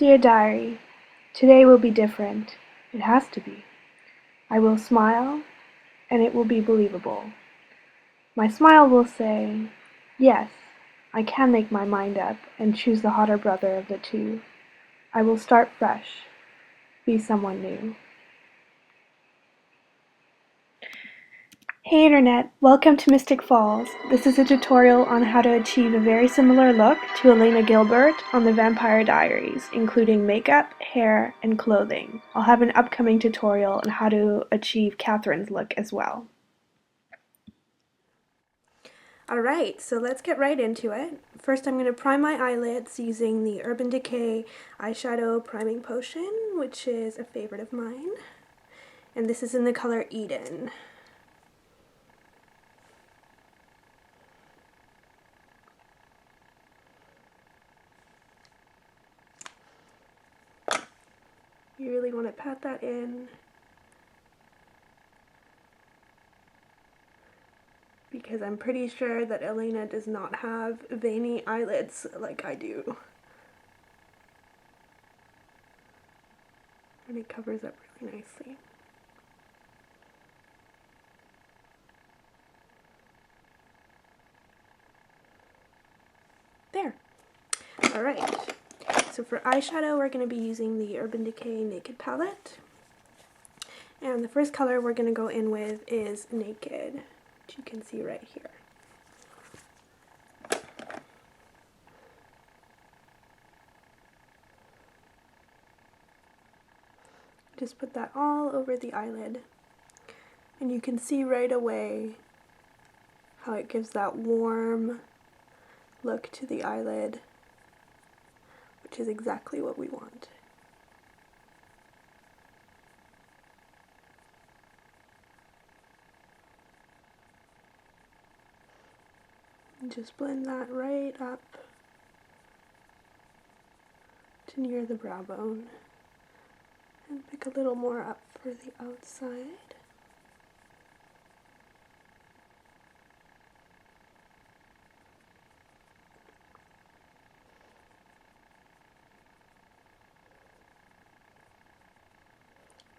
Dear Diary, today will be different. It has to be. I will smile, and it will be believable. My smile will say, yes, I can make my mind up and choose the hotter brother of the two. I will start fresh, be someone new. Hey Internet, welcome to Mystic Falls. This is a tutorial on how to achieve a very similar look to Elena Gilbert on the Vampire Diaries, including makeup, hair, and clothing. I'll have an upcoming tutorial on how to achieve Catherine's look as well. Alright, so let's get right into it. First I'm going to prime my eyelids using the Urban Decay Eyeshadow Priming Potion, which is a favorite of mine. And this is in the color Eden. You really want to pat that in because I'm pretty sure that Elena does not have veiny eyelids like I do. And it covers up really nicely. There. Alright. So for eyeshadow, we're going to be using the Urban Decay Naked palette. And the first color we're going to go in with is Naked, which you can see right here. Just put that all over the eyelid. And you can see right away how it gives that warm look to the eyelid, which is exactly what we want. And just blend that right up to near the brow bone. And pick a little more up for the outside.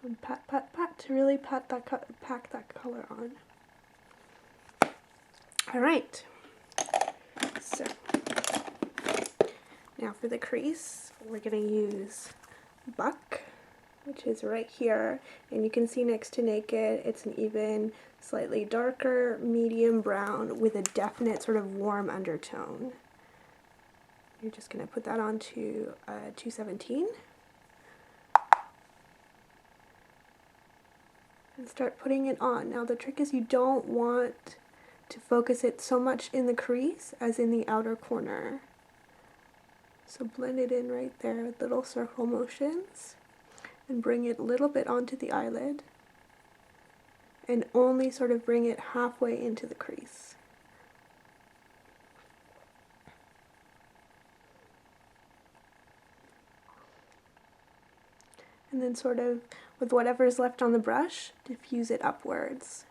And pat, pat, pat to really pack that color on. Alright, so now for the crease, we're going to use Buck, which is right here, and you can see next to Naked, it's an even slightly darker medium brown with a definite sort of warm undertone. You're just going to put that onto 217. And start putting it on. Now the trick is you don't want to focus it so much in the crease as in the outer corner. So blend it in right there with little circle motions and bring it a little bit onto the eyelid and only sort of bring it halfway into the crease. And then sort of, with whatever's left on the brush, diffuse it upwards,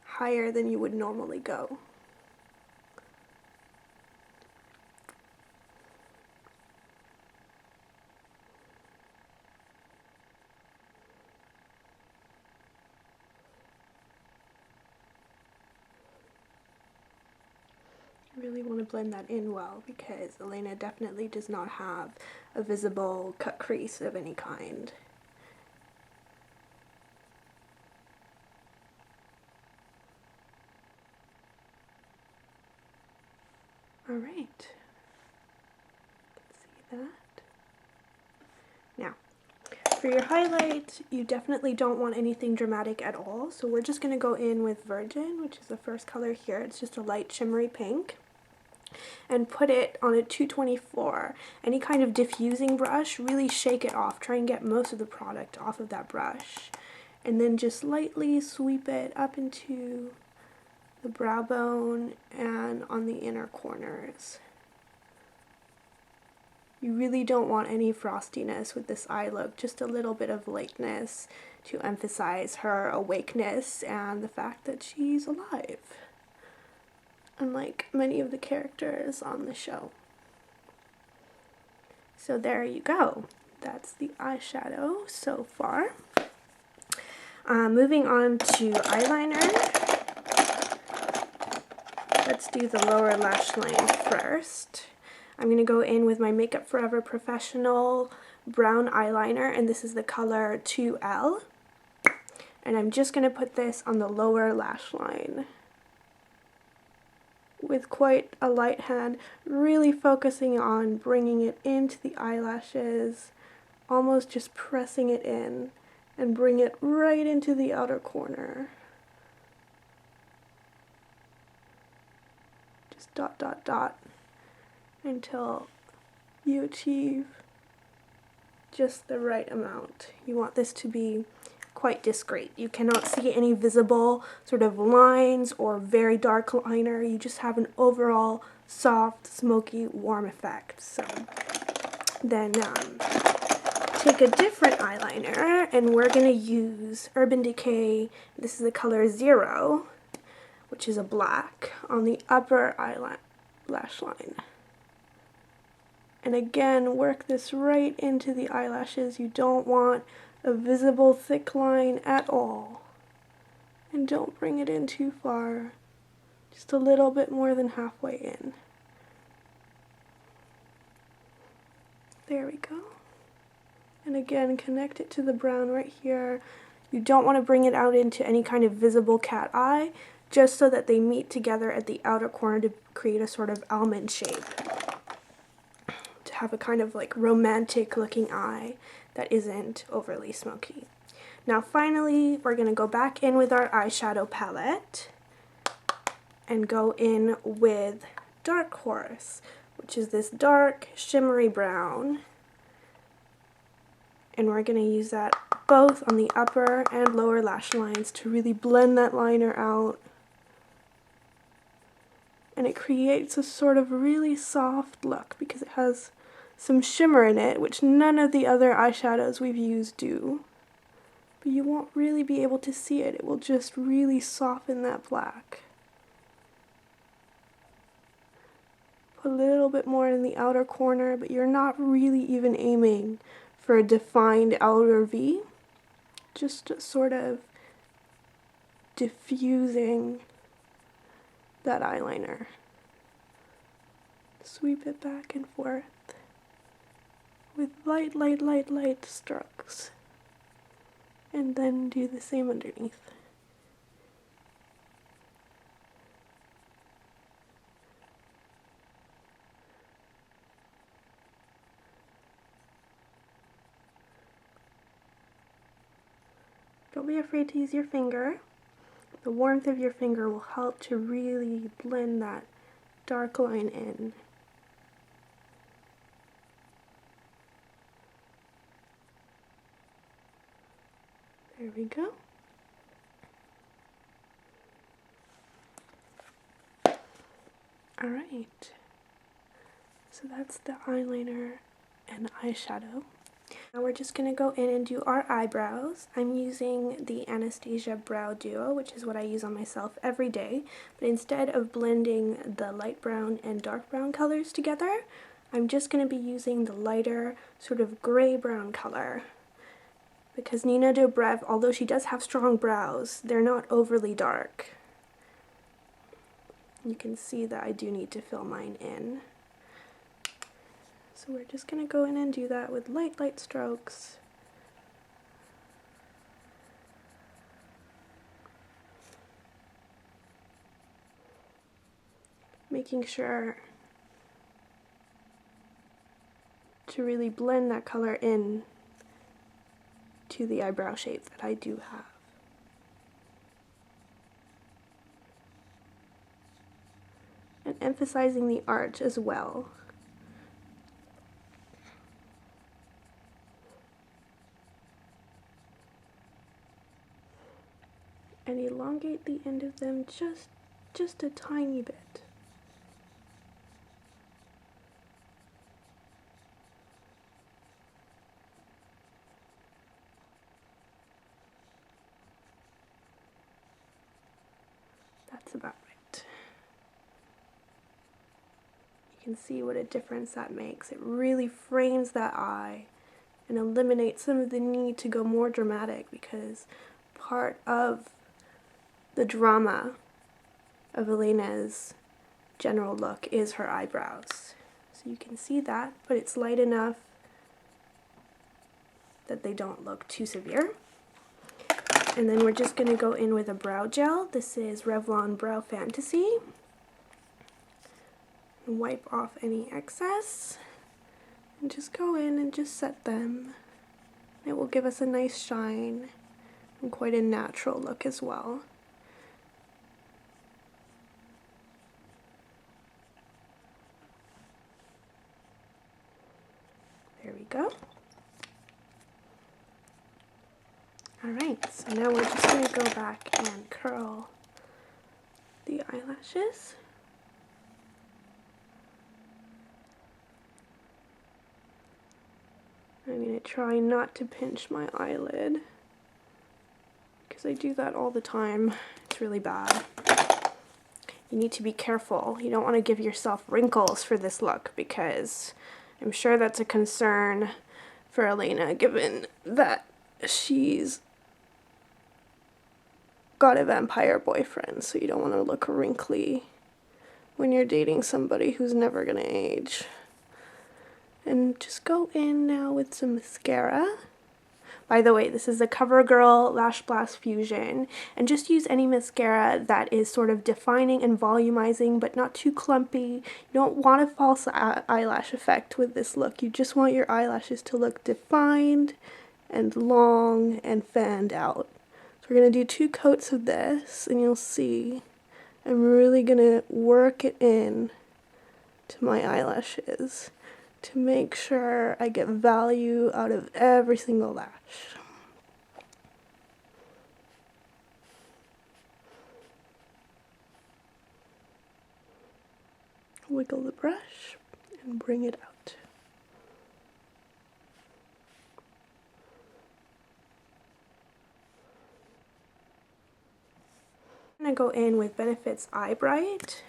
higher than you would normally go. You really want to blend that in well because Elena definitely does not have a visible cut crease of any kind. Alright, see that? Now, for your highlight, you definitely don't want anything dramatic at all, so we're just going to go in with Virgin, which is the first color here. It's just a light shimmery pink. And put it on a 224. Any kind of diffusing brush, really shake it off. Try and get most of the product off of that brush. And then just lightly sweep it up into the brow bone and on the inner corners. You really don't want any frostiness with this eye look, just a little bit of lightness to emphasize her awakeness and the fact that she's alive, unlike many of the characters on the show. So there you go. That's the eyeshadow so far. Moving on to eyeliner. Let's do the lower lash line first. I'm going to go in with my Makeup Forever Professional brown eyeliner, and this is the color 2L. And I'm just going to put this on the lower lash line with quite a light hand, really focusing on bringing it into the eyelashes, almost just pressing it in, and bring it right into the outer corner. Just dot, dot, dot, until you achieve just the right amount. You want this to be quite discreet. You cannot see any visible sort of lines or very dark liner. You just have an overall soft, smoky, warm effect. So then take a different eyeliner, and we're going to use Urban Decay. This is the color 0, which is a black, on the upper eyelash line. And again, work this right into the eyelashes. You don't want a visible thick line at all. And don't bring it in too far. Just a little bit more than halfway in. There we go. And again, connect it to the brown right here. You don't want to bring it out into any kind of visible cat eye, just so that they meet together at the outer corner to create a sort of almond shape. To have a kind of like romantic looking eye that isn't overly smoky. Now finally, we're going to go back in with our eyeshadow palette and go in with Darkhorse, which is this dark shimmery brown. And we're going to use that both on the upper and lower lash lines to really blend that liner out. And it creates a sort of really soft look because it has some shimmer in it, which none of the other eyeshadows we've used do. But you won't really be able to see it. It will just really soften that black. Put a little bit more in the outer corner, but you're not really even aiming for a defined outer V. Just sort of diffusing that eyeliner. Sweep it back and forth with light, light, light, light strokes. And then do the same underneath. Don't be afraid to use your finger. The warmth of your finger will help to really blend that dark line in. There we go. Alright, so that's the eyeliner and eyeshadow. Now we're just going to go in and do our eyebrows. I'm using the Anastasia Brow Duo, which is what I use on myself every day. But instead of blending the light brown and dark brown colors together, I'm just going to be using the lighter sort of gray-brown color. Because Nina Dobrev, although she does have strong brows, they're not overly dark. You can see that I do need to fill mine in. So we're just going to go in and do that with light, light strokes. Making sure to really blend that color in to the eyebrow shape that I do have. And emphasizing the arch as well. And elongate the end of them just a tiny bit. That's about right. You can see what a difference that makes. It really frames that eye and eliminates some of the need to go more dramatic, because part of the drama of Elena's general look is her eyebrows. So you can see that, but it's light enough that they don't look too severe. And then we're just going to go in with a brow gel. This is Revlon Brow Fantasy. And wipe off any excess. And just go in and just set them. It will give us a nice shine and quite a natural look as well. There we go. Alright, so now we're just going to go back and curl the eyelashes. I'm going to try not to pinch my eyelid, because I do that all the time. It's really bad. You need to be careful. You don't want to give yourself wrinkles for this look, because I'm sure that's a concern for Elena, given that she's got a vampire boyfriend, so you don't want to look wrinkly when you're dating somebody who's never gonna age. And just go in now with some mascara. By the way, this is the Covergirl Lashblast Fusion, and just use any mascara that is sort of defining and volumizing, but not too clumpy. You don't want a false eyelash effect with this look. You just want your eyelashes to look defined and long and fanned out. So we're going to do 2 coats of this, and you'll see I'm really going to work it in to my eyelashes to make sure I get value out of every single lash. Wiggle the brush and bring it out. I'm going to go in with Benefit's Eye Bright,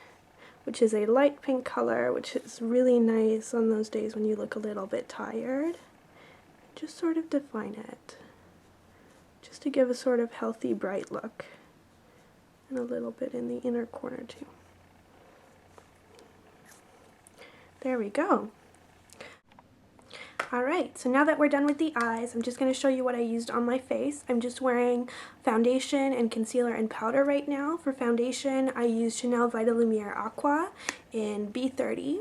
which is a light pink color, which is really nice on those days when you look a little bit tired. Just sort of define it, just to give a sort of healthy, bright look, and a little bit in the inner corner too. There we go. Alright, so now that we're done with the eyes, I'm just going to show you what I used on my face. I'm just wearing foundation and concealer and powder right now. For foundation, I used Chanel Vitalumiere Aqua in B30.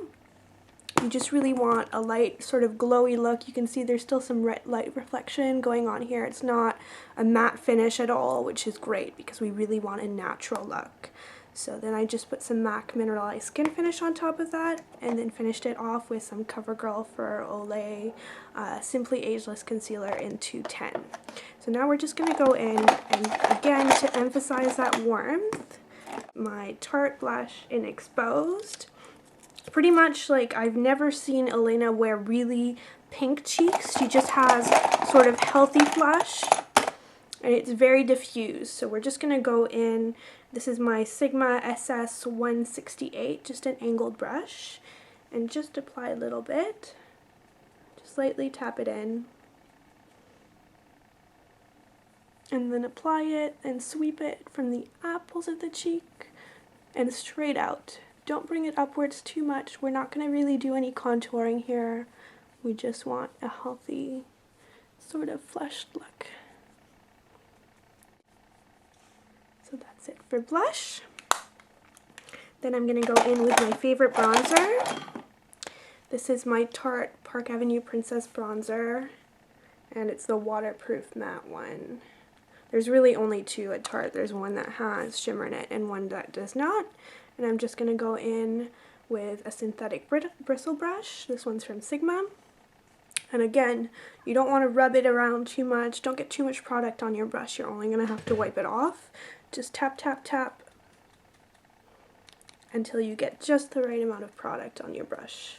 You just really want a light, sort of glowy look. You can see there's still some light reflection going on here. It's not a matte finish at all, which is great because we really want a natural look. So then I just put some MAC Mineralize Skin Finish on top of that, and then finished it off with some Covergirl&Olay Simply Ageless Concealer in 210. So now we're just going to go in, and again, to emphasize that warmth, my Tarte blush in Exposed. Pretty much like I've never seen Elena wear really pink cheeks. She just has sort of healthy blush, and it's very diffused. So we're just going to go in. This is my Sigma SS 168, just an angled brush, and just apply a little bit. Just lightly tap it in, and then apply it and sweep it from the apples of the cheek and straight out. Don't bring it upwards too much. We're not going to really do any contouring here. We just want a healthy, sort of flushed look. So that's it for blush. Then I'm going to go in with my favorite bronzer. This is my Tarte Park Avenue Princess Bronzer, and it's the waterproof matte one. There's really only 2 at Tarte. There's one that has shimmer in it and one that does not. And I'm just going to go in with a synthetic bristle brush. This one's from Sigma. And again, you don't want to rub it around too much. Don't get too much product on your brush. You're only going to have to wipe it off. Just tap, tap, tap until you get just the right amount of product on your brush.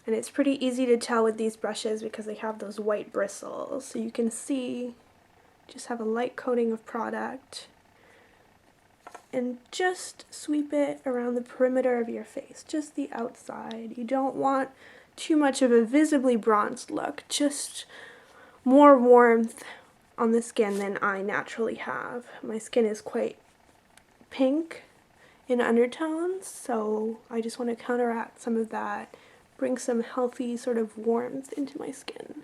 And it's pretty easy to tell with these brushes because they have those white bristles. So you can see, just have a light coating of product. and just sweep it around the perimeter of your face, just the outside. You don't want too much of a visibly bronzed look, just more warmth on the skin than I naturally have. My skin is quite pink in undertones, so I just want to counteract some of that, bring some healthy sort of warmth into my skin.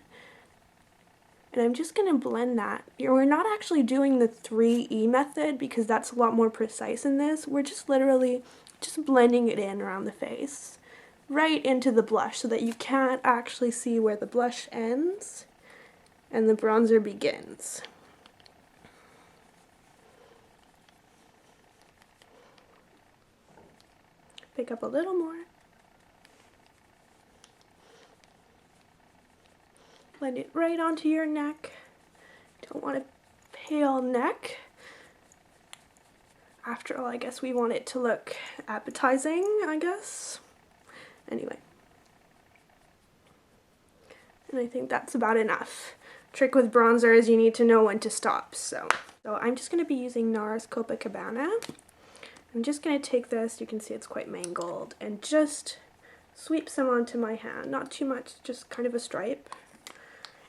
And I'm just going to blend that. We're not actually doing the 3E method because that's a lot more precise in this. We're just literally just blending it in around the face, right into the blush so that you can't actually see where the blush ends and the bronzer begins. Pick up a little more. Blend it right onto your neck. Don't want a pale neck. After all, I guess we want it to look appetizing, I guess. Anyway. And I think that's about enough. Trick with bronzer is you need to know when to stop. So I'm just going to be using Nars Copacabana. I'm just going to take this, you can see it's quite mangled, and just sweep some onto my hand. Not too much, just kind of a stripe.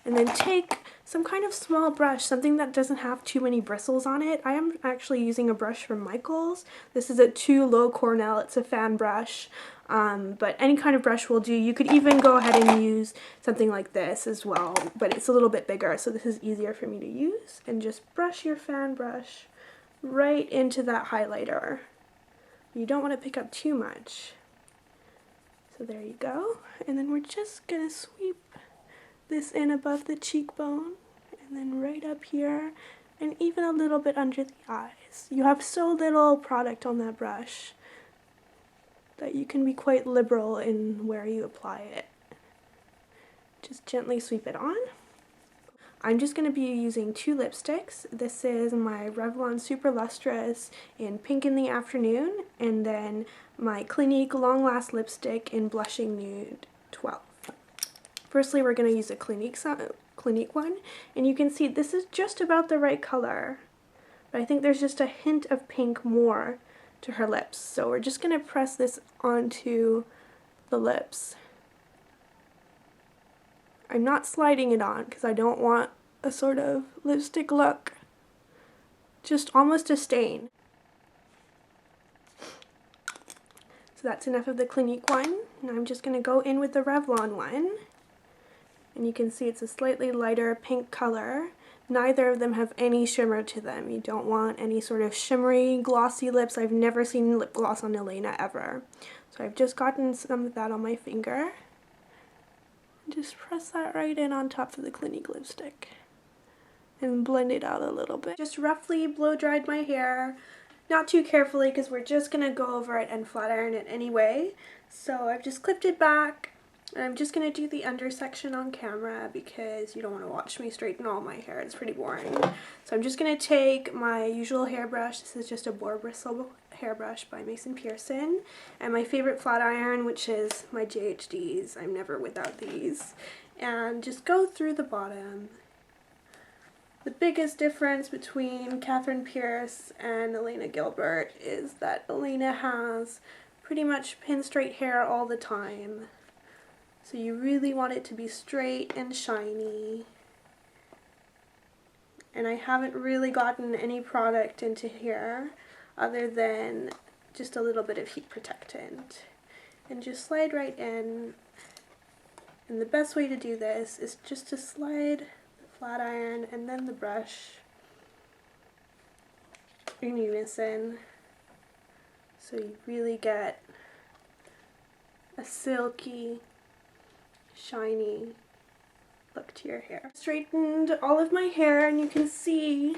And then take some kind of small brush, something that doesn't have too many bristles on it. I am actually using a brush from Michaels. This is a 2 Low Cornell, it's a fan brush, but any kind of brush will do. You could even go ahead and use something like this as well, but it's a little bit bigger, so this is easier for me to use. And just brush your fan brush right into that highlighter. You don't want to pick up too much. So there you go. And then we're just going to sweep this in above the cheekbone, and then right up here, and even a little bit under the eyes. You have so little product on that brush that you can be quite liberal in where you apply it. Just gently sweep it on. I'm just going to be using 2 lipsticks. This is my Revlon Super Lustrous in Pink in the Afternoon, and then my Clinique Long Last lipstick in Blushing Nude 12. Firstly, we're going to use a Clinique one, and you can see this is just about the right color, but I think there's just a hint of pink more to her lips. So we're just going to press this onto the lips. I'm not sliding it on because I don't want a sort of lipstick look, just almost a stain. So that's enough of the Clinique one. Now I'm just going to go in with the Revlon one. And you can see it's a slightly lighter pink color. Neither of them have any shimmer to them. You don't want any sort of shimmery, glossy lips. I've never seen lip gloss on Elena ever. So I've just gotten some of that on my finger. Just press that right in on top of the Clinique lipstick. And blend it out a little bit. Just roughly blow dried my hair. Not too carefully because we're just going to go over it and flat iron it anyway. So I've just clipped it back. And I'm just going to do the under section on camera because you don't want to watch me straighten all my hair. It's pretty boring. So I'm just going to take my usual hairbrush. This is just a boar bristle hairbrush by Mason Pearson. And my favorite flat iron, which is my JHDs. I'm never without these. And just go through the bottom. The biggest difference between Catherine Pierce and Elena Gilbert is that Elena has pretty much pin straight hair all the time. So you really want it to be straight and shiny. And I haven't really gotten any product into here other than just a little bit of heat protectant. And just slide right in. And the best way to do this is just to slide the flat iron and then the brush in unison. So you really get a silky, shiny look to your hair. Straightened all of my hair, and you can see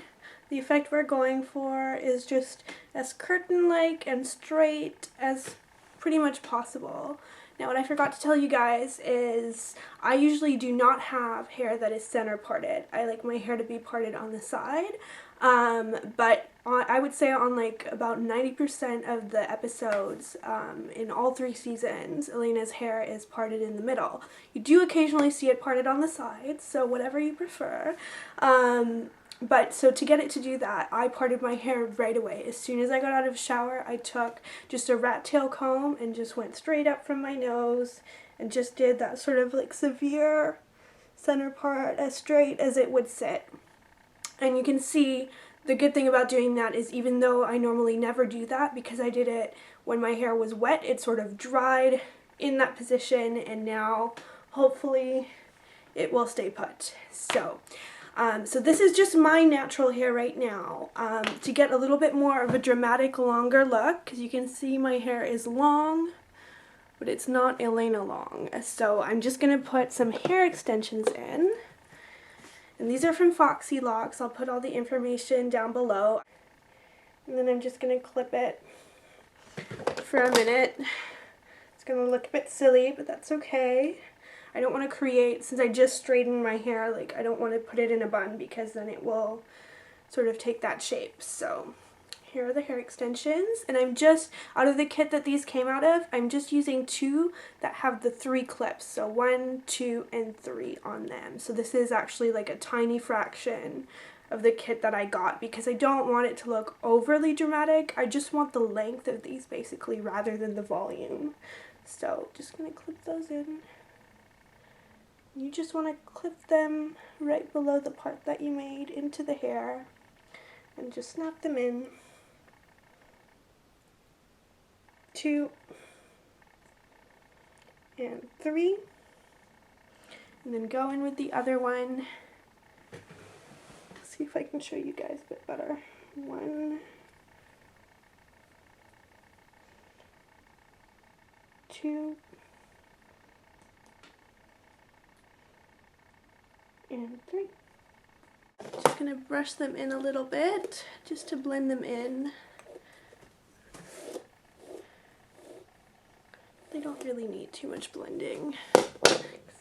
the effect we're going for is just as curtain-like and straight as pretty much possible. Now, what I forgot to tell you guys is I usually do not have hair that is center parted. I like my hair to be parted on the side, but I would say on like about 90% of the episodes in all 3 seasons, Elena's hair is parted in the middle. You do occasionally see it parted on the sides, so whatever you prefer. But so to get it to do that, I parted my hair right away. As soon as I got out of the shower, I took just a rat tail comb and just went straight up from my nose and just did that sort of like severe center part as straight as it would sit. And you can see the good thing about doing that is even though I normally never do that, because I did it when my hair was wet, it sort of dried in that position, and now hopefully it will stay put. So this is just my natural hair right now. To get a little bit more of a dramatic, longer look, because you can see my hair is long, but it's not Elena long. So I'm just going to put some hair extensions in. And these are from Foxy Locks. I'll put all the information down below. And then I'm just going to clip it for a minute. It's going to look a bit silly, but that's okay. I don't want to create, since I just straightened my hair, like I don't want to put it in a bun because then it will sort of take that shape. So here are the hair extensions, and I'm just, out of the kit that these came out of, I'm just using 2 that have the 3 clips. So 1, 2, and 3 on them. So this is actually like a tiny fraction of the kit that I got because I don't want it to look overly dramatic. I just want the length of these basically rather than the volume. So just going to clip those in. You just want to clip them right below the part that you made into the hair and just snap them in. 2 and 3, and then go in with the other one. See if I can show you guys a bit better. 1, 2, and 3. Just going to brush them in a little bit just to blend them in. They don't really need too much blending.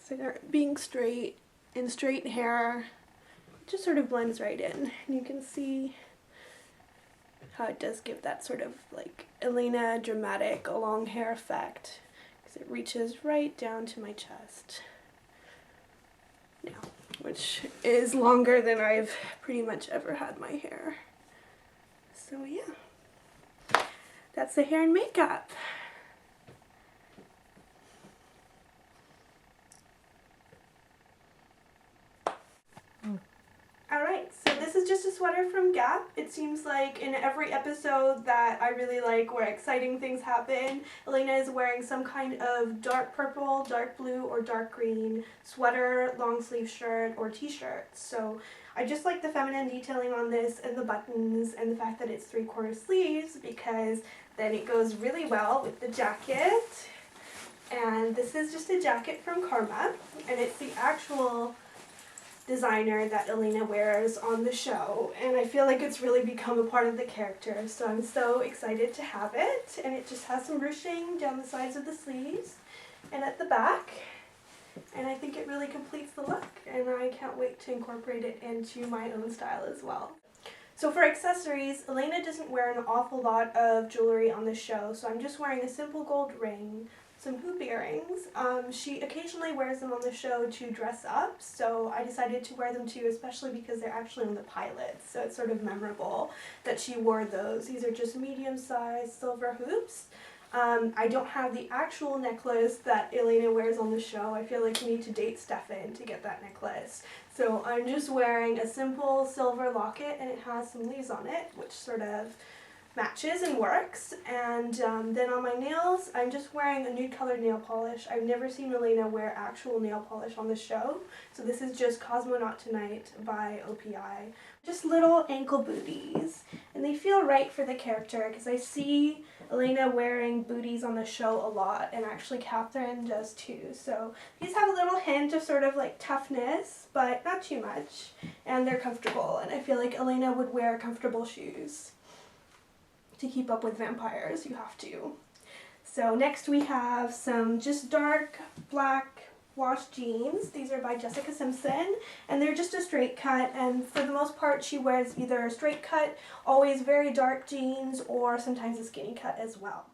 So they're being straight and straight hair just sort of blends right in. And you can see how it does give that sort of like Elena dramatic long hair effect because it reaches right down to my chest now, which is longer than I've pretty much ever had my hair. So yeah, that's the hair and makeup. Alright, so this is just a sweater from Gap. It seems like in every episode that I really like where exciting things happen, Elena is wearing some kind of dark purple, dark blue, or dark green sweater, long sleeve shirt, or t-shirt. So I just like the feminine detailing on this and the buttons and the fact that it's 3/4 sleeves because then it goes really well with the jacket. And this is just a jacket from Karma, and it's the actual designer that Elena wears on the show, and I feel like it's really become a part of the character, so I'm so excited to have it. And it just has some ruching down the sides of the sleeves and at the back, and I think it really completes the look, and I can't wait to incorporate it into my own style as well. So for accessories, Elena doesn't wear an awful lot of jewelry on the show, so I'm just wearing a simple gold ring, some hoop earrings. She occasionally wears them on the show to dress up, so I decided to wear them too, especially because they're actually on the pilot, so it's sort of memorable that she wore those. These are just medium-sized silver hoops. I don't have the actual necklace that Elena wears on the show. I feel like you need to date Stefan to get that necklace. So I'm just wearing a simple silver locket, and it has some leaves on it, which sort of matches and works. And then on my nails, I'm just wearing a nude colored nail polish. I've never seen Elena wear actual nail polish on the show, so this is just Cosmo-not Tonight by OPI. Just little ankle booties, and they feel right for the character because I see Elena wearing booties on the show a lot, and actually Catherine does too. So these have a little hint of sort of like toughness, but not too much, and they're comfortable, and I feel like Elena would wear comfortable shoes. To keep up with vampires, you have to. So next we have some just dark black wash jeans. These are by Jessica Simpson, and they're just a straight cut, and for the most part she wears either a straight cut, always very dark jeans, or sometimes a skinny cut as well.